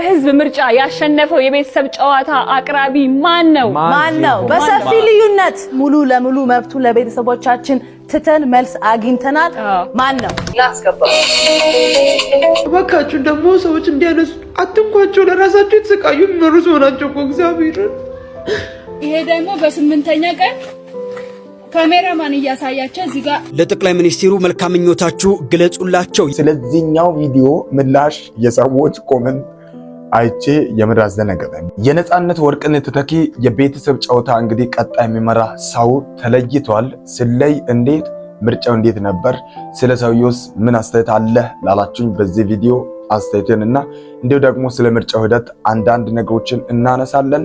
ህዝብ ምርጫ ያሸነፈው የቤተሰብ ጨዋታ አቅራቢ ማን ነው? በሰፊ ልዩነት ሙሉ ለሙሉ መብቱ ለቤተሰቦቻችን ትተን መልስ አግኝተናል። ማን ነው? ላስገባ ባካችሁ ደግሞ ሰዎች እንዲያነሱ አትንኳቸው። ለራሳቸው የተሰቃዩ የሚኖሩ ናቸው እኮ እግዚአብሔር። ይሄ ደግሞ በስምንተኛ ቀን ካሜራማን እያሳያቸው እዚህ ጋር ለጠቅላይ ሚኒስትሩ መልካም ምኞታችሁ ግለጹላቸው። ስለዚህኛው ቪዲዮ ምላሽ የሰዎች ኮሜንት አይቼ የምር አስደነገጠኝ። የነጻነት ወርቅነህ ተተኪ የቤተሰብ ጨዋታ እንግዲህ ቀጣይ የሚመራ ሰው ተለይቷል። ስለይ እንዴት ምርጫው እንዴት ነበር? ስለ ሰውየውስ ምን አስተያየት አለ ላላችሁኝ በዚህ ቪዲዮ አስተያየቴንና እንዲሁ ደግሞ ስለ ምርጫው ሂደት አንዳንድ ነገሮችን እናነሳለን።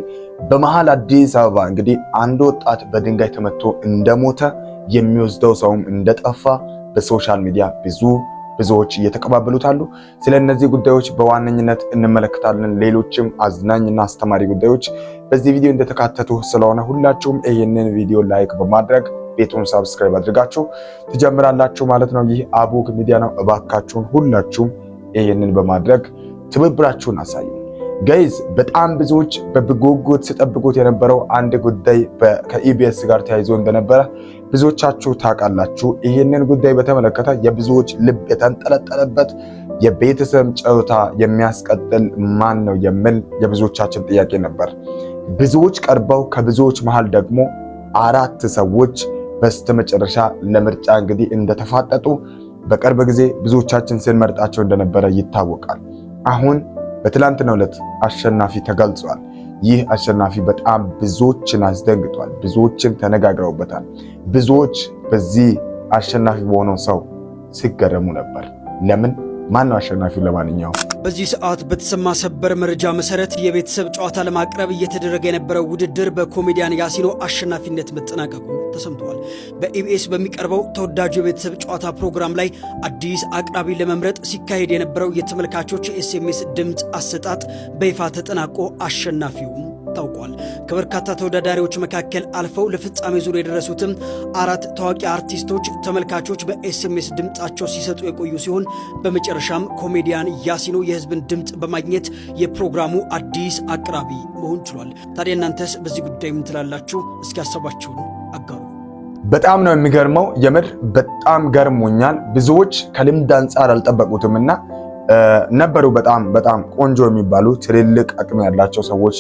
በመሃል አዲስ አበባ እንግዲህ አንድ ወጣት በድንጋይ ተመቶ እንደሞተ የሚወስደው ሰውም እንደጠፋ በሶሻል ሚዲያ ብዙዎች እየተቀባበሉት አሉ። ስለ እነዚህ ጉዳዮች በዋነኝነት እንመለከታለን። ሌሎችም አዝናኝና አስተማሪ ጉዳዮች በዚህ ቪዲዮ እንደተካተቱ ስለሆነ ሁላችሁም ይህንን ቪዲዮ ላይክ በማድረግ ቤቱን ሰብስክራይብ አድርጋችሁ ትጀምራላችሁ ማለት ነው። ይህ አቡክ ሚዲያ ነው። እባካችሁን ሁላችሁም ይህንን በማድረግ ትብብራችሁን አሳዩ። ጋይዝ በጣም ብዙዎች በጉጉት ሲጠብቁት የነበረው አንድ ጉዳይ ከኢቢኤስ ጋር ተያይዞ እንደነበረ ብዙዎቻችሁ ታውቃላችሁ። ይህንን ጉዳይ በተመለከተ የብዙዎች ልብ የተንጠለጠለበት የቤተሰብ ጨዋታ የሚያስቀጥል ማን ነው የሚል የብዙዎቻችን ጥያቄ ነበር። ብዙዎች ቀርበው ከብዙዎች መሃል ደግሞ 4 ሰዎች በስተመጨረሻ ለምርጫ እንግዲህ እንደተፋጠጡ በቅርብ ጊዜ ብዙዎቻችን ስንመርጣቸው እንደነበረ ይታወቃል። አሁን በትላንትናው ዕለት አሸናፊ ተገልጿል። ይህ አሸናፊ በጣም ብዙዎችን አስደንግጧል። ብዙዎችን ተነጋግረውበታል። ብዙዎች በዚህ አሸናፊ በሆነው ሰው ሲገረሙ ነበር። ለምን? ማን ነው አሸናፊው? ለማንኛውም በዚህ ሰዓት በተሰማ ሰበር መረጃ መሰረት የቤተሰብ ጨዋታ ለማቅረብ እየተደረገ የነበረው ውድድር በኮሜዲያን ያሲኖ አሸናፊነት መጠናቀቁ ተሰምቷል። በኢቢኤስ በሚቀርበው ተወዳጁ የቤተሰብ ጨዋታ ፕሮግራም ላይ አዲስ አቅራቢ ለመምረጥ ሲካሄድ የነበረው የተመልካቾች ኤስኤምኤስ ድምፅ አሰጣጥ በይፋ ተጠናቆ አሸናፊውም ታውቋል። ከበርካታ ተወዳዳሪዎች መካከል አልፈው ለፍጻሜ ዙር የደረሱትም 4 ታዋቂ አርቲስቶች ተመልካቾች በኤስኤምኤስ ድምጻቸው ሲሰጡ የቆዩ ሲሆን በመጨረሻም ኮሜዲያን ያሲኖ የህዝብን ድምጽ በማግኘት የፕሮግራሙ አዲስ አቅራቢ መሆን ችሏል። ታዲያ እናንተስ በዚህ ጉዳይ ምን ትላላችሁ? እስኪ ሀሳባችሁን አጋሩ። በጣም ነው የሚገርመው። የምር በጣም ገርሞኛል። ብዙዎች ከልምድ አንጻር አልጠበቁትምና ነበሩ በጣም ቆንጆ የሚባሉ ትልልቅ አቅም ያላቸው ሰዎች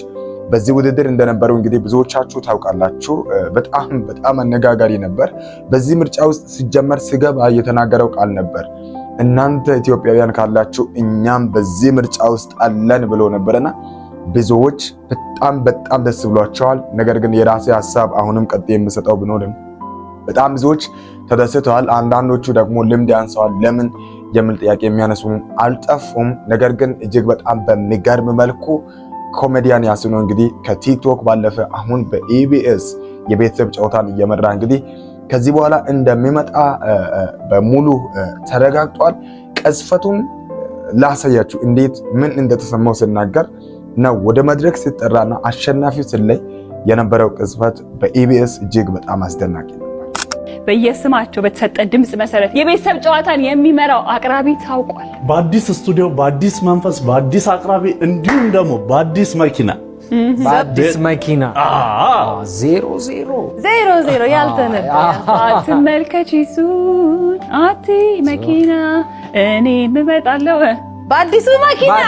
በዚህ ውድድር እንደነበሩ እንግዲህ ብዙዎቻችሁ ታውቃላችሁ። በጣም አነጋጋሪ ነበር። በዚህ ምርጫ ውስጥ ሲጀመር ስገባ የተናገረው ቃል ነበር፣ እናንተ ኢትዮጵያውያን ካላችሁ እኛም በዚህ ምርጫ ውስጥ አለን ብሎ ነበርና ብዙዎች በጣም ደስ ብሏቸዋል። ነገር ግን የራሴ ሐሳብ አሁንም ቀጥዬ የምሰጠው ብኖርም በጣም ብዙዎች ተደስተዋል። አንዳንዶቹ ደግሞ ልምድ ያንሰዋል ለምን የሚል ጥያቄ የሚያነሱ አልጠፉም። ነገር ግን እጅግ በጣም በሚገርም መልኩ ኮሜዲያን ያሲኖ እንግዲህ ከቲክቶክ ባለፈ አሁን በኢቢኤስ የቤተሰብ ጨዋታን እየመራ እንግዲህ ከዚህ በኋላ እንደሚመጣ በሙሉ ተረጋግጧል። ቅጽፈቱን ላሳያችሁ እንዴት ምን እንደተሰማው ሲናገር ነው። ወደ መድረክ ሲጠራና አሸናፊው ስለይ የነበረው ቅጽበት በኢቢኤስ እጅግ በጣም አስደናቂ ነው። በየስማቸው በተሰጠ ድምጽ መሰረት የቤተሰብ ጨዋታን የሚመራው አቅራቢ ታውቋል። በአዲስ ስቱዲዮ፣ በአዲስ መንፈስ፣ በአዲስ አቅራቢ እንዲሁም ደግሞ በአዲስ መኪና ዜሮ ያልተነዳ አትመልከች እሱን አቲ መኪና እኔ እመጣለሁ በአዲሱ መኪና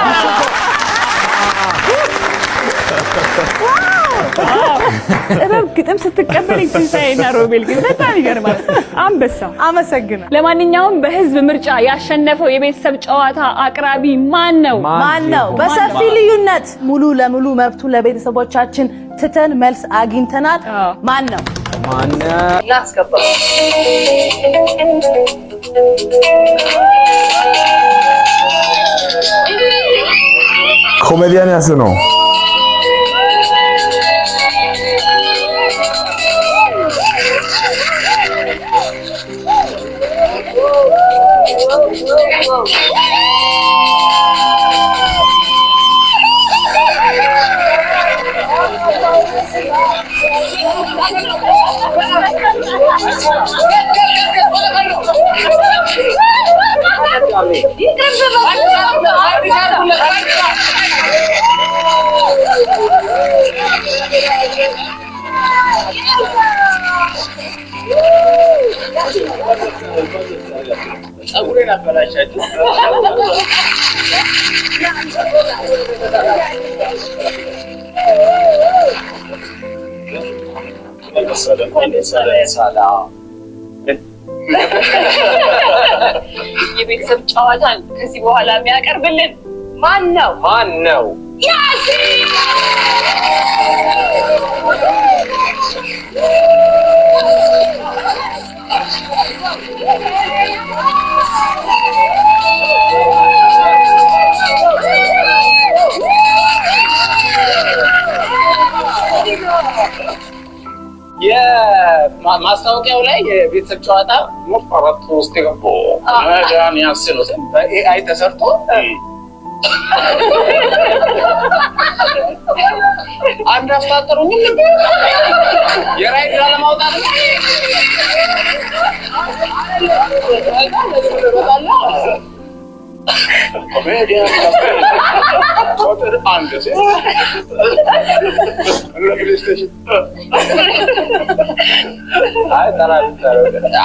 ጥበብ ግጥም ስትቀበል ትንሳኤና ሮቤል ግን በጣም ይገርማል። አንበሳ አመሰግናለሁ። ለማንኛውም በህዝብ ምርጫ ያሸነፈው የቤተሰብ ጨዋታ አቅራቢ ማን ነው? በሰፊ ልዩነት ሙሉ ለሙሉ መብቱ ለቤተሰቦቻችን ትተን መልስ አግኝተናል። ማን ነው? ላስገባ ኮሜዲያን ያሲኖ ሰርጌን አበላሻችሁ። የቤተሰብ ጨዋታን ከዚህ በኋላ የሚያቀርብልን ማን ነው? ያሲን! ማስታወቂያው ላይ የቤተሰብ ጨዋታ ሞፈረቱ ውስጥ ገቦ ማዳም ያስሉ በኤአይ ተሰርቶ አንድ አፍታጠሩኝ የራይድ ለማውጣት ኮሜዲያን ቁጥር አንድ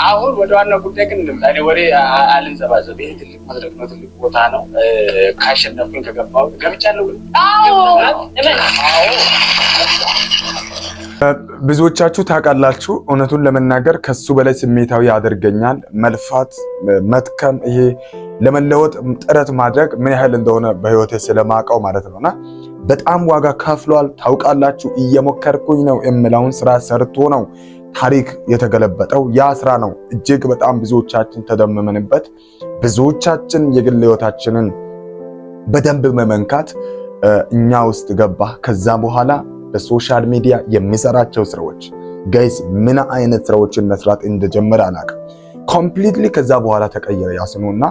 አሁን ወደ ዋናው ጉዳይ ግን እንምጣ። ወሬ አልንዘባዘብ። ይሄ ትልቅ መድረክ ነው፣ ትልቅ ቦታ ነው። ካሸነፍኩኝ ከገባሁ ገብቻለሁ። ብዙዎቻችሁ ታውቃላችሁ። እውነቱን ለመናገር ከሱ በላይ ስሜታዊ ያደርገኛል መልፋት፣ መትከም፣ ይሄ ለመለወጥ ጥረት ማድረግ ምን ያህል እንደሆነ በህይወቴ ስለማውቀው ማለት ነውና በጣም ዋጋ ከፍሏል። ታውቃላችሁ፣ እየሞከርኩኝ ነው የምለውን ስራ ሰርቶ ነው ታሪክ የተገለበጠው። ያ ስራ ነው እጅግ በጣም ብዙዎቻችን ተደመመንበት። ብዙዎቻችን የግል ህይወታችንን በደንብ መመንካት እኛ ውስጥ ገባ። ከዛ በኋላ በሶሻል ሚዲያ የሚሰራቸው ስራዎች ጋይስ ምን አይነት ስራዎችን መስራት እንደጀመረ አላውቅም። ኮምፕሊትሊ ከዛ በኋላ ተቀየረ ያስኑና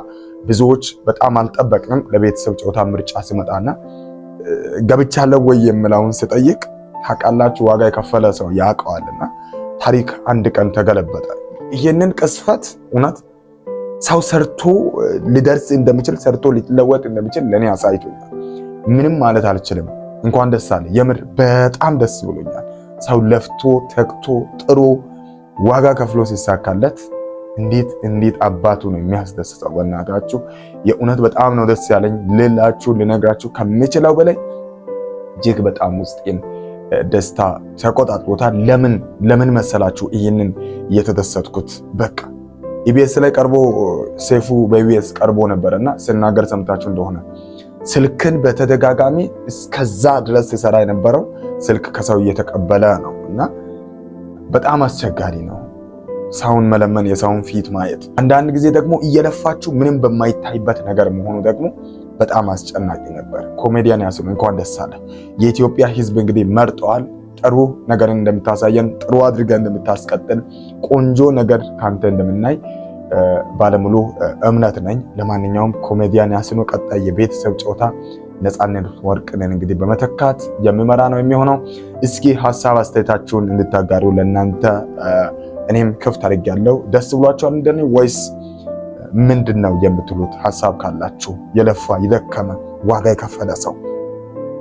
ብዙዎች በጣም አልጠበቅንም። ለቤተሰብ ጨዋታ ምርጫ ሲመጣና ገብቻለሁ ወይ የምለውን ስጠይቅ ታውቃላችሁ ዋጋ የከፈለ ሰው ያውቀዋልና ታሪክ አንድ ቀን ተገለበጠ። ይሄንን ቅስፈት እውነት ሰው ሰርቶ ሊደርስ እንደሚችል ሰርቶ ሊለወጥ እንደሚችል ለኔ አሳይቶኛል። ምንም ማለት አልችልም። እንኳን ደስ አለ። የምር በጣም ደስ ብሎኛል። ሰው ለፍቶ ተክቶ ጥሮ ዋጋ ከፍሎ ሲሳካለት እንዴት አባቱ ነው የሚያስደስተው። በእናታችሁ የእውነት በጣም ነው ደስ ያለኝ። ልነግራችሁ ከምችለው በላይ እጅግ በጣም ውስጤን ደስታ ተቆጣጥሮታል። ለምን መሰላችሁ ይህንን እየተደሰትኩት? በቃ ኢቢኤስ ላይ ቀርቦ ሰይፉ በኢቢኤስ ቀርቦ ነበርና ስናገር ሰምታችሁ እንደሆነ ስልክን በተደጋጋሚ እስከዛ ድረስ ሲሰራ የነበረው ስልክ ከሰው እየተቀበለ ነው እና በጣም አስቸጋሪ ነው ሰውን መለመን፣ የሰውን ፊት ማየት። አንዳንድ ጊዜ ደግሞ እየለፋችሁ ምንም በማይታይበት ነገር መሆኑ ደግሞ በጣም አስጨናቂ ነበር። ኮሜዲያን ያሲን እንኳን ደስ አለ። የኢትዮጵያ ሕዝብ እንግዲህ መርጠዋል። ጥሩ ነገርን እንደምታሳየን፣ ጥሩ አድርገን እንደምታስቀጥል፣ ቆንጆ ነገር ካንተ እንደምናይ ባለሙሉ እምነት ነኝ። ለማንኛውም ኮሜዲያን ያሲን ቀጣይ የቤተሰብ ጨዋታ ነፃነት ወርቅነህን እንግዲህ በመተካት የሚመራ ነው የሚሆነው። እስኪ ሐሳብ አስተያየታችሁን እንድታጋሩ ለእናንተ እኔም ክፍት አድርጌያለሁ። ደስ ብሏችኋል እንደኔ ወይስ ምንድነው የምትሉት? ሐሳብ ካላችሁ የለፋ ይደከመ ዋጋ የከፈለ ሰው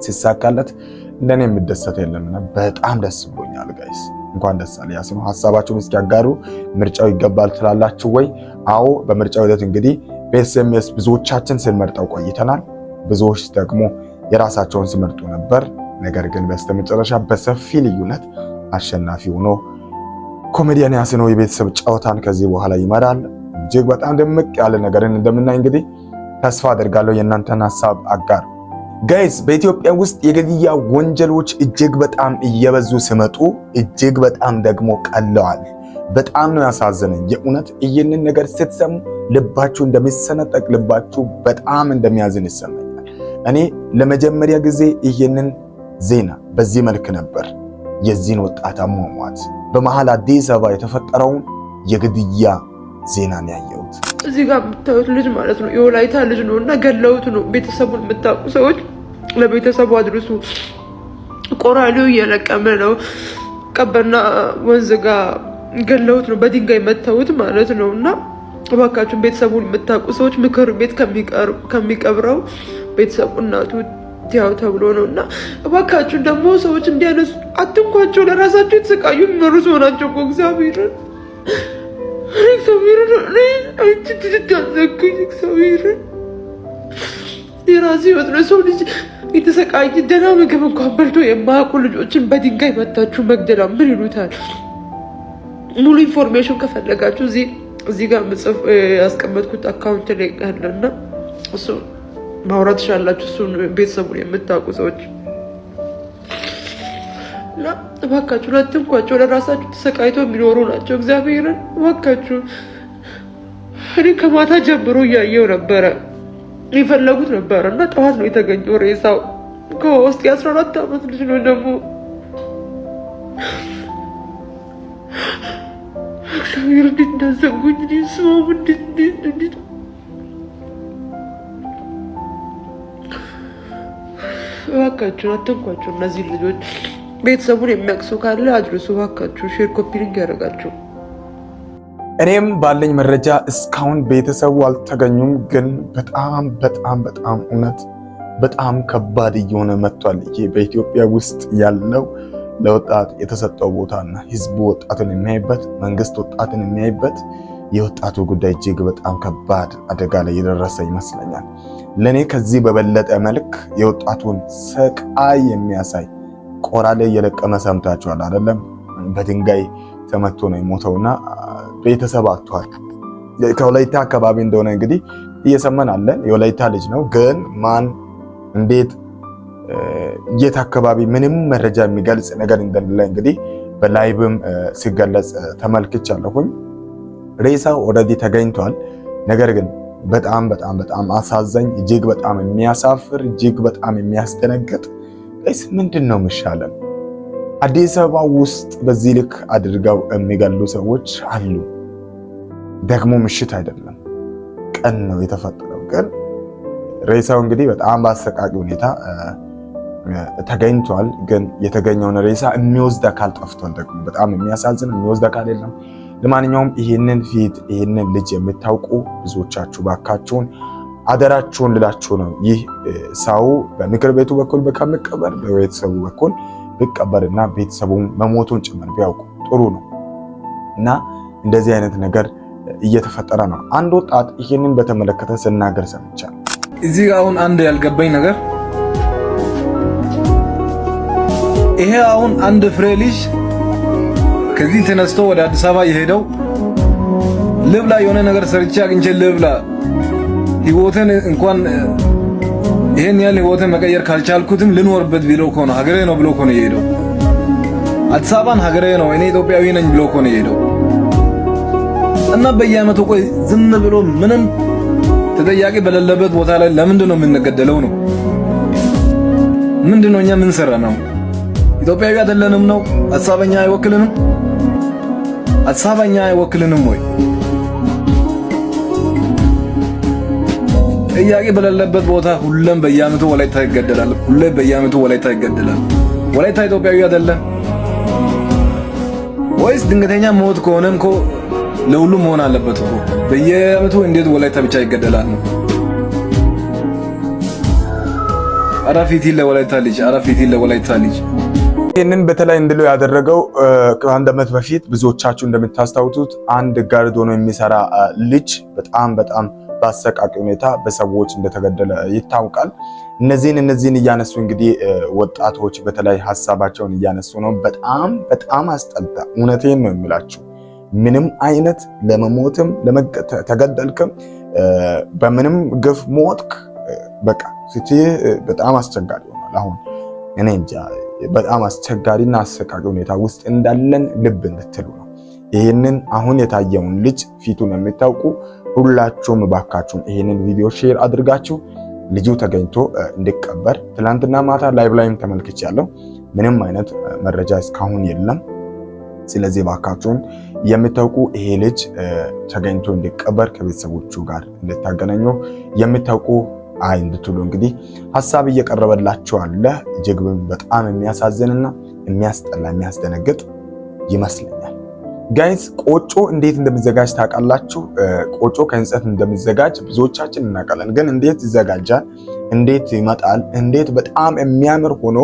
ሲሳካለት እንደኔ የምደሰት የለምና በጣም ደስ ብሎኛል ጋይስ። እንኳን ደስ አለ ያሲን። ሐሳባችሁን እስኪ ያጋሩ። ምርጫው ይገባል ትላላችሁ ወይ? አዎ፣ በምርጫው ሂደት እንግዲህ በኤስኤምኤስ ብዙዎቻችን ስንመርጠው ቆይተናል። ብዙዎች ደግሞ የራሳቸውን ሲመርጡ ነበር። ነገር ግን በስተመጨረሻ በሰፊ ልዩነት አሸናፊ ሆኖ ኮሜዲያን ያሲን የቤተሰብ ጨዋታን ከዚህ በኋላ ይመራል። እጅግ በጣም ደምቅ ያለ ነገርን እንደምናይ እንግዲህ ተስፋ አደርጋለሁ። የእናንተን ሐሳብ አጋሩ ጋይስ። በኢትዮጵያ ውስጥ የግድያ ወንጀሎች እጅግ በጣም እየበዙ ሲመጡ እጅግ በጣም ደግሞ ቀለዋል። በጣም ነው ያሳዘነኝ የእውነት። ይህንን ነገር ስትሰሙ ልባችሁ እንደሚሰነጠቅ፣ ልባችሁ በጣም እንደሚያዝን ይሰማኛል። እኔ ለመጀመሪያ ጊዜ ይህንን ዜና በዚህ መልክ ነበር የዚህን ወጣት አሟሟት በመሃል አዲስ አበባ የተፈጠረውን የግድያ ዜናን ያየሁት። እዚህ ጋር የምታዩት ልጅ ማለት ነው የወላይታ ልጅ ነው እና ገለውት ነው። ቤተሰቡን የምታውቁ ሰዎች ለቤተሰቡ አድርሱ። ቆራሌው እየለቀመ ነው። ቀበና ወንዝ ጋር ገለውት ነው፣ በድንጋይ መተውት ማለት ነው። እና እባካችሁን ቤተሰቡን የምታውቁ ሰዎች ምክር ቤት ከሚቀብረው ቤተሰቡ እናቱ ያው ተብሎ ነው እና እባካችሁን ደግሞ ሰዎች እንዲያነሱ አትንኳቸው። ለራሳቸው የተሰቃዩ የሚኖሩ ሰው ናቸው እኮ እግዚአብሔርን የራሴ ህይወት ነው። ሰው ልጅ የተሰቃየ ደህና ምግብ እንኳን በልቶ የማያውቁ ልጆችን በድንጋይ መታችሁ መግደላ ምን ይሉታል? ሙሉ ኢንፎርሜሽን ከፈለጋችሁ እዚህ ጋር ምጽፍ ያስቀመጥኩት አካውንት ላይ ያለና እሱ ማውራት ትችላላችሁ። እሱን ቤተሰቡን የምታውቁ ሰዎች እና እባካችሁ አትንኳቸው። ለራሳችሁ ተሰቃይተው የሚኖሩ ናቸው። እግዚአብሔርን እባካችሁ። እኔ ከማታ ጀምሮ እያየው ነበረ፣ የፈለጉት ነበረ እና ጠዋት ነው የተገኘው ሬሳው። ከውስጥ የ14 ዓመት ልጅ ነው ደግሞ። እግዚአብሔር እንዴት እንዳዘንጉኝ ስማሙ እንዴት እባካችሁን አትንኳቸው እነዚህ ልጆች። ቤተሰቡን የሚያቅሱ ካለ አድርሱ እባካችሁ። ሼር ኮፒ ሊንክ ያደርጋችሁ። እኔም ባለኝ መረጃ እስካሁን ቤተሰቡ አልተገኙም። ግን በጣም እውነት በጣም ከባድ እየሆነ መጥቷል። ይሄ በኢትዮጵያ ውስጥ ያለው ለወጣት የተሰጠው ቦታና ህዝቡ ወጣቱን የሚያይበት፣ መንግስት ወጣቱን የሚያይበት የወጣቱ ጉዳይ እጅግ በጣም ከባድ አደጋ ላይ የደረሰ ይመስለኛል። ለኔ ከዚህ በበለጠ መልክ የወጣቱን ስቃይ የሚያሳይ ቆራሌ እየለቀመ ሰምታችኋል አይደለም? በድንጋይ ተመቶ ነው የሞተውና ቤተሰብ አጥቷል። ከወላይታ አካባቢ እንደሆነ እንግዲህ እየሰማን አለን። የወላይታ ልጅ ነው፣ ግን ማን እንዴት የት አካባቢ ምንም መረጃ የሚገልጽ ነገር እንደሌለ እንግዲህ በላይቭም ሲገለጽ ተመልክቻለሁኝ። ሬሳው ኦልሬዲ ተገኝቷል። ነገር ግን በጣም አሳዛኝ፣ እጅግ በጣም የሚያሳፍር፣ እጅግ በጣም የሚያስደነግጥ ስ ምንድን ነው የሚሻለን? አዲስ አበባ ውስጥ በዚህ ልክ አድርገው የሚገሉ ሰዎች አሉ። ደግሞ ምሽት አይደለም ቀን ነው የተፈጠረው። ግን ሬሳው እንግዲህ በጣም በአሰቃቂ ሁኔታ ተገኝቷል። ግን የተገኘውን ሬሳ የሚወስድ አካል ጠፍቷል። ደግሞ በጣም የሚያሳዝን የሚወስድ አካል የለም። ለማንኛውም ይህንን ልጅ የምታውቁ ብዙዎቻችሁ ባካችሁን አደራችሁን ልላችሁ ነው። ይህ ሰው በምክር ቤቱ በኩል ከመቀበር በቤተሰቡ በኩል ቢቀበርና ቤተሰቡን መሞቱን ጭምር ቢያውቁ ጥሩ ነው እና እንደዚህ አይነት ነገር እየተፈጠረ ነው። አንድ ወጣት ይህንን በተመለከተ ስናገር ሰምቻለሁ። እዚህ አሁን አንድ ያልገባኝ ነገር ይሄ አሁን አንድ ፍሬ ልጅ ከዚህ ተነስቶ ወደ አዲስ አበባ የሄደው ልብላ የሆነ ነገር ሰርቼ አግኝቼ ልብላ ህይወትን እንኳን ይሄን ያህል ህይወትን መቀየር ካልቻልኩትም ልኖርበት ብሎ እኮ ነው ሀገሬ ነው ብሎ እኮ ነው የሄደው። አዲስ አበባን ሀገሬ ነው እኔ ኢትዮጵያዊ ነኝ ብሎ እኮ ነው የሄደው። እና በየዓመቱ ቆይ ዝም ብሎ ምንም ተጠያቂ በሌለበት ቦታ ላይ ለምንድን ነው የምንገደለው ነው? ምንድን ነው እኛ ምን ሰራ ነው? ኢትዮጵያዊ አይደለንም ነው? አዲስ አበባኛ አይወክልንም? አዲስ አበባኛ አይወክልንም ወይ? ጥያቄ በሌለበት ቦታ ሁሉም በየዓመቱ ወላይታ ይገደላል። ሁሉም በየዓመቱ ወላይታ ይገደላል። ወላይታ ኢትዮጵያዊ አይደለም ወይስ? ድንገተኛ ሞት ከሆነም እኮ ለሁሉም መሆን አለበት እኮ። በየዓመቱ እንዴት ወላይታ ብቻ ይገደላል ነው? አራፊቲ ለወላይታ ልጅ፣ አራፊቲ ለወላይታ ልጅ። ይህንን በተለይ እንድለው ያደረገው ከአንድ ዓመት በፊት ብዙዎቻችሁ እንደምታስታውሱት አንድ ጋርድ ሆኖ የሚሰራ ልጅ በጣም በአሰቃቂ ሁኔታ በሰዎች እንደተገደለ ይታወቃል። እነዚህን እያነሱ እንግዲህ ወጣቶች በተለይ ሀሳባቸውን እያነሱ ነው። በጣም አስጠልታ። እውነቴን ነው የሚላችሁ። ምንም አይነት ለመሞትም ተገደልክም በምንም ግፍ ሞትክ በቃ ፍትህ በጣም አስቸጋሪ ሆኗል። አሁን እኔ እንጃ በጣም አስቸጋሪና አሰቃቂ ሁኔታ ውስጥ እንዳለን ልብ እንድትሉ ነው። ይህንን አሁን የታየውን ልጅ ፊቱን የምታውቁ ሁላችሁም ባካችሁን ይህንን ቪዲዮ ሼር አድርጋችሁ ልጁ ተገኝቶ እንዲቀበር። ትላንትና ማታ ላይቭ ላይም ተመልክቻለሁ። ምንም አይነት መረጃ እስካሁን የለም። ስለዚህ ባካችሁን የምታውቁ ይሄ ልጅ ተገኝቶ እንዲቀበር ከቤተሰቦቹ ጋር እንድታገናኙ የምታውቁ እንድትሉ እንግዲህ ሐሳብ እየቀረበላችሁ አለ። እጅግ በጣም የሚያሳዝንና የሚያስጠላ የሚያስደነግጥ ይመስለኛል። ጋይስ ቆጮ እንዴት እንደሚዘጋጅ ታውቃላችሁ? ቆጮ ከእንጨት እንደሚዘጋጅ ብዙዎቻችን እናውቃለን። ግን እንዴት ይዘጋጃል? እንዴት ይመጣል? እንዴት በጣም የሚያምር ሆኖ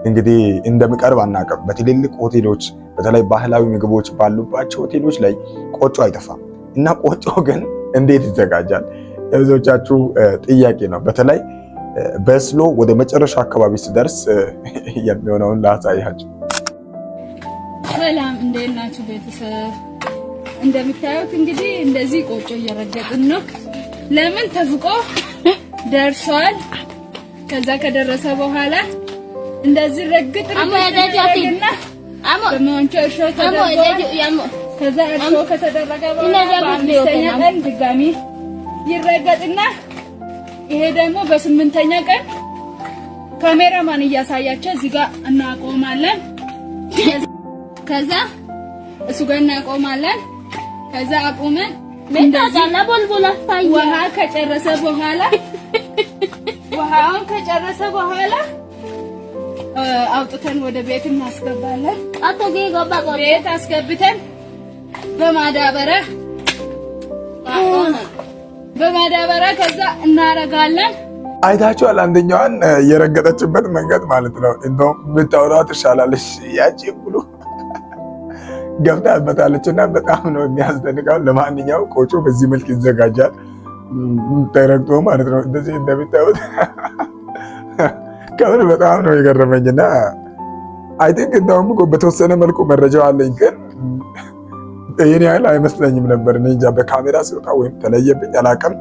እንግዲህ እንደሚቀርብ አናውቅም። በትልልቅ ሆቴሎች በተለይ ባህላዊ ምግቦች ባሉባቸው ሆቴሎች ላይ ቆጮ አይጠፋም እና ቆጮ ግን እንዴት ይዘጋጃል? የብዙዎቻችሁ ጥያቄ ነው። በተለይ በስሎ ወደ መጨረሻ አካባቢ ሲደርስ የሚሆነውን ላሳያችሁ። ሰላም እንዴት ናችሁ ቤተሰብ? እንደምታዩት እንግዲህ እንደዚህ ቆጮ እየረገጥን ነው። ለምን ተፍቆ ደርሷል። ከዛ ከደረሰ በኋላ እንደዚህ ረግጥ ረግጥና በመንቾ እርሾ ተደርጎ ከዛ እርሾ ከተደረገ በኋላ በአምስተኛ ቀን ድጋሚ ይረገጥና ይሄ ደግሞ በስምንተኛ ቀን ካሜራማን እያሳያቸው እዚህ ጋር እናቆማለን። ከዛ እሱ ጋር እናቆማለን። ከዛ አቁመን ውሃ ከጨረሰ በኋላ ውሃውን ከጨረሰ በኋላ አውጥተን ወደ ቤት እናስገባለን። ቤት አስገብተን በማዳበሪያ ከዛ እናረጋለን። አይታችኋል? አንደኛዋን የረገጠችበት መንገድ ማለት ነው። እንደውም ብታወራው ትሻላለች። ያቺ ብሉ ገብታበታለች እና በጣም ነው የሚያስደንቀው። ለማንኛውም ቆጮ በዚህ መልክ ይዘጋጃል፣ ተረግጦ ማለት ነው። እንደዚህ እንደምታዩት ከምር በጣም ነው የገረመኝና አይ ቲንክ እንደውም በተወሰነ መልኩ መረጃው አለኝ፣ ግን ይሄን ያህል አይመስለኝም ነበር። እኔ እንጃ በካሜራ ሲወጣ ወይም ተለየብኝ አላውቅም።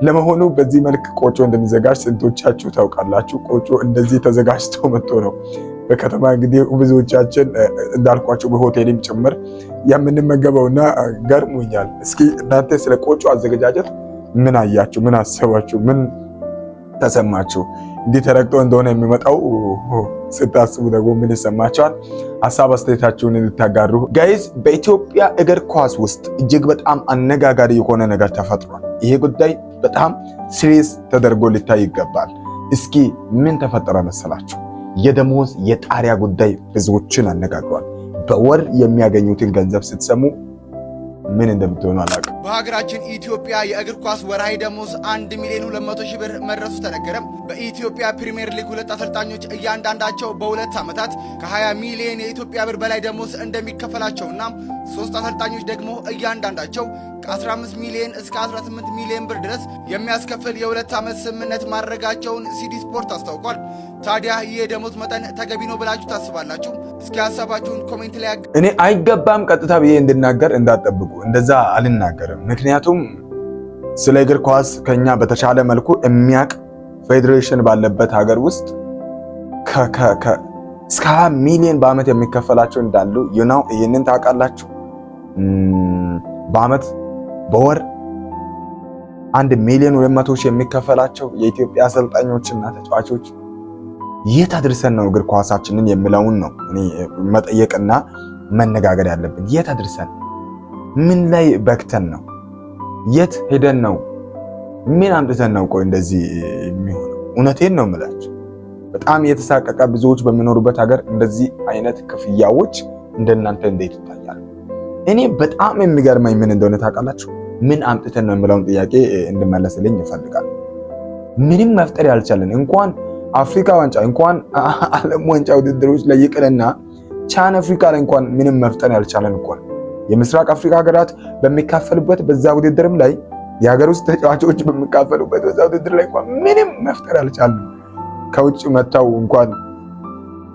ለመሆኑ በዚህ መልክ ቆጮ እንደሚዘጋጅ ስንቶቻችሁ ታውቃላችሁ? ቆጮ እንደዚህ ተዘጋጅቶ መጥቶ ነው በከተማ እንግዲህ ብዙዎቻችን እንዳልኳችሁ በሆቴልም ጭምር የምንመገበውና ገርሞኛል። እስኪ እናንተ ስለ ቆጮ አዘገጃጀት ምን አያችሁ? ምን አሰባችሁ? ምን ተሰማችሁ? እንዲህ ተረግጦ እንደሆነ የሚመጣው ስታስቡ ደግሞ ምን ይሰማችኋል? ሀሳብ አስተያየታችሁን እንድታጋሩ ጋይዝ። በኢትዮጵያ እግር ኳስ ውስጥ እጅግ በጣም አነጋጋሪ የሆነ ነገር ተፈጥሯል። ይሄ ጉዳይ በጣም ሲሪየስ ተደርጎ ሊታይ ይገባል። እስኪ ምን ተፈጠረ መሰላችሁ? የደሞዝ የጣሪያ ጉዳይ ብዙዎችን አነጋግሯል። በወር የሚያገኙትን ገንዘብ ስትሰሙ ምን እንደምትሆኑ አላውቅም። በሀገራችን ኢትዮጵያ የእግር ኳስ ወርሃዊ ደሞዝ 1,200,000 ብር መድረሱ ተነገረ። በኢትዮጵያ ፕሪሚየር ሊግ 2 አሰልጣኞች እያንዳንዳቸው በ2 ዓመታት ከ20 ሚሊዮን የኢትዮጵያ ብር በላይ ደሞዝ እንደሚከፈላቸውና 3 አሰልጣኞች ደግሞ እያንዳንዳቸው ከ15 ሚሊዮን እስከ 18 ሚሊዮን ብር ድረስ የሚያስከፍል የ2 ዓመት ስምምነት ማድረጋቸውን ሲዲ ስፖርት አስታውቋል። ታዲያ ይህ የደሞዝ መጠን ተገቢ ነው ብላችሁ ታስባላችሁ? እስኪ ሀሳባችሁን ኮሜንት ላይ እኔ አይገባም ቀጥታ ብዬ እንድናገር እንዳትጠብቁ፣ እንደዛ አልናገርም። ምክንያቱም ስለ እግር ኳስ ከኛ በተሻለ መልኩ የሚያቅ ፌዴሬሽን ባለበት ሀገር ውስጥ እስከ 20 ሚሊዮን በአመት የሚከፈላቸው እንዳሉ ይህንን ታውቃላችሁ? በአመት በወር 1,200,000 የሚከፈላቸው የኢትዮጵያ አሰልጣኞችና ተጫዋቾች የት አድርሰን ነው እግር ኳሳችንን የሚለውን ነው እኔ መጠየቅና መነጋገር ያለብን። የት አድርሰን፣ ምን ላይ በክተን ነው፣ የት ሄደን ነው፣ ምን አምጥተን ነው ቆይ እንደዚህ የሚሆነው? እውነቴን ነው የምላችሁ። በጣም የተሳቀቀ ብዙዎች በሚኖሩበት ሀገር እንደዚህ አይነት ክፍያዎች እንደናንተ እንዴት ይታያሉ? እኔ በጣም የሚገርመኝ ምን እንደሆነ ታውቃላችሁ? ምን አምጥተን ነው የሚለውን ጥያቄ እንድመለስልኝ ይፈልጋል። ምንም መፍጠር ያልቻለን እንኳን አፍሪካ ዋንጫ እንኳን ዓለም ዋንጫ ውድድሮች ላይ ይቅርና ቻን አፍሪካ ላይ እንኳን ምንም መፍጠር ያልቻለን እንኳን የምስራቅ አፍሪካ ሀገራት በሚካፈሉበት በዛ ውድድርም ላይ የሀገር ውስጥ ተጫዋቾች በሚካፈሉበት በዛ ውድድር ላይ እንኳን ምንም መፍጠር ያልቻለን ከውጭ መጣው እንኳን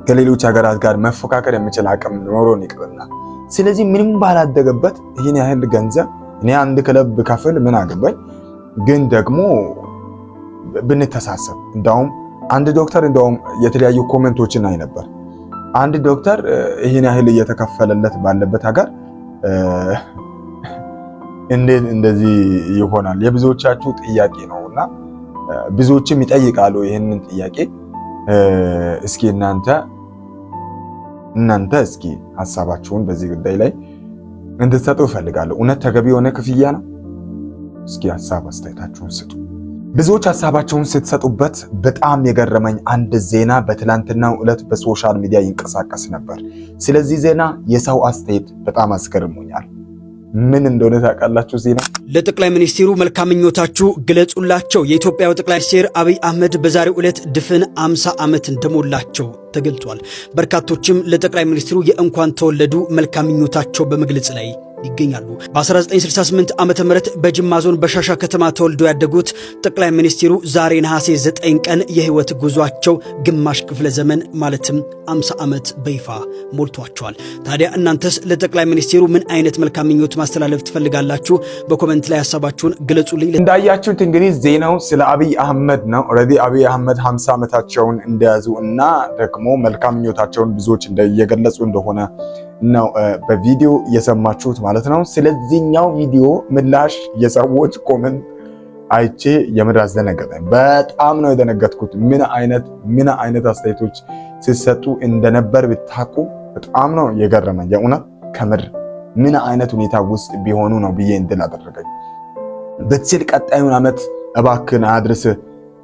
ከሌሎች ሀገራት ጋር መፎካከር የሚችል አቅም ኖሮን ይቅርና ስለዚህ ምንም ባላደገበት ይሄን ያህል ገንዘብ እኔ አንድ ክለብ ብከፍል ምን አገባኝ? ግን ደግሞ ብንተሳሰብ እንደውም አንድ ዶክተር እንደውም የተለያዩ ኮሜንቶችን አይ ነበር። አንድ ዶክተር ይሄን ያህል እየተከፈለለት ባለበት ሀገር እንዴት እንደዚህ ይሆናል? የብዙዎቻችሁ ጥያቄ ነውና ብዙዎችም ይጠይቃሉ ይሄንን ጥያቄ። እስኪ እናንተ እስኪ ሐሳባችሁን በዚህ ጉዳይ ላይ እንድትሰጡ እፈልጋለሁ። እውነት ተገቢ የሆነ ክፍያ ነው? እስኪ ሐሳብ አስተያየታችሁን ስጡ። ብዙዎች ሐሳባቸውን ስትሰጡበት በጣም የገረመኝ አንድ ዜና በትላንትናው ዕለት በሶሻል ሚዲያ ይንቀሳቀስ ነበር። ስለዚህ ዜና የሰው አስተያየት በጣም አስገርሞኛል። ምን እንደሆነ ታውቃላችሁ? ዜና ለጠቅላይ ሚኒስትሩ መልካም ምኞታችሁ ግለጹላቸው። የኢትዮጵያው ጠቅላይ ሚኒስትር አብይ አህመድ በዛሬው ዕለት ድፍን 50 ዓመት እንደሞላቸው ተገልጿል። በርካቶችም ለጠቅላይ ሚኒስትሩ የእንኳን ተወለዱ መልካም ምኞታቸው በመግለጽ ላይ ይገኛሉ። በ1968 ዓመተ ምህረት በጅማ ዞን በሻሻ ከተማ ተወልደው ያደጉት ጠቅላይ ሚኒስትሩ ዛሬ ነሐሴ 9 ቀን የህይወት ጉዟቸው ግማሽ ክፍለ ዘመን ማለትም 50 ዓመት በይፋ ሞልቷቸዋል። ታዲያ እናንተስ ለጠቅላይ ሚኒስትሩ ምን አይነት መልካም ምኞት ማስተላለፍ ትፈልጋላችሁ? በኮሜንት ላይ ሐሳባችሁን ግለጹልኝ። እንዳያችሁት እንግዲህ ዜናው ስለ አብይ አህመድ ነው። ኦሬዲ አብይ አህመድ 50 ዓመታቸውን እንደያዙ እና ደግሞ መልካም ምኞታቸውን ብዙዎች እየገለጹ እንደሆነ ነው በቪዲዮ የሰማችሁት ማለት ነው። ስለዚህኛው ቪዲዮ ምላሽ የሰዎች ኮሜንት አይቼ የምር አስደነገጠኝ። በጣም ነው የደነገጥኩት። ምን አይነት አስተያየቶች ሲሰጡ እንደነበር ብታውቁ በጣም ነው የገረመኝ። የእውነት ከምር ምን አይነት ሁኔታ ውስጥ ቢሆኑ ነው ብዬ እንድል አደረገኝ። በትችል ቀጣዩን ዓመት እባክህን አድርስ፣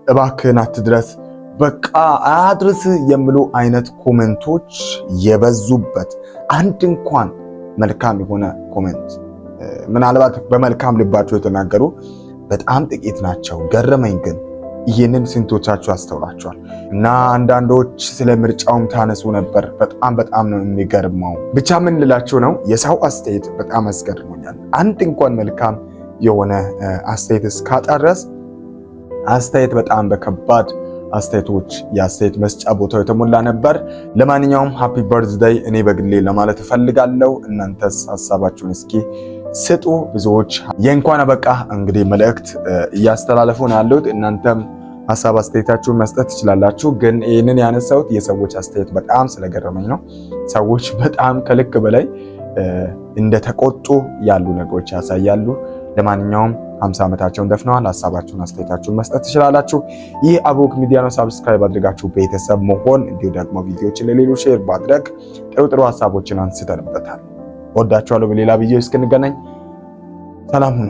እባክህን አትድረስ፣ በቃ አድርስ የሚሉ አይነት ኮሜንቶች የበዙበት አንድ እንኳን መልካም የሆነ ኮሜንት ምናልባት በመልካም ልባቸው የተናገሩ በጣም ጥቂት ናቸው። ገረመኝ ግን ይህንን ስንቶቻችሁ አስተውላችኋል? እና አንዳንዶች ስለ ምርጫውም ታነሱ ነበር። በጣም ነው የሚገርመው። ብቻ ምን ልላችሁ ነው፣ የሰው አስተያየት በጣም አስገርሞኛል። አንድ እንኳን መልካም የሆነ አስተያየት እስካጣረስ አስተያየት በጣም በከባድ አስተያየቶች የአስተያየት መስጫ ቦታው የተሞላ ነበር። ለማንኛውም ሃፒ በርዝዴይ እኔ በግሌ ለማለት እፈልጋለሁ። እናንተስ ሐሳባችሁን እስኪ ስጡ። ብዙዎች የእንኳን አበቃ እንግዲህ መልእክት እያስተላለፉ ነው ያሉት። እናንተም ሐሳብ አስተያየታችሁን መስጠት ትችላላችሁ። ግን ይህንን ያነሳሁት የሰዎች አስተያየት በጣም ስለገረመኝ ነው። ሰዎች በጣም ከልክ በላይ እንደተቆጡ ያሉ ነገሮች ያሳያሉ። ለማንኛውም 50 ዓመታቸውን ደፍነዋል። ሐሳባችሁን አስተያየታችሁን መስጠት ትችላላችሁ። ይህ አቦክ ሚዲያ ነው። ሰብስክራይብ አድርጋችሁ ቤተሰብ መሆን እንዲሁ ደግሞ ቪዲዮዎችን ለሌሎች ሼር ማድረግ ጥሩ ሐሳቦችን አንስተንበታል። ወዳችኋለሁ። በሌላ ቪዲዮ እስክንገናኝ ሰላም ሁኑ።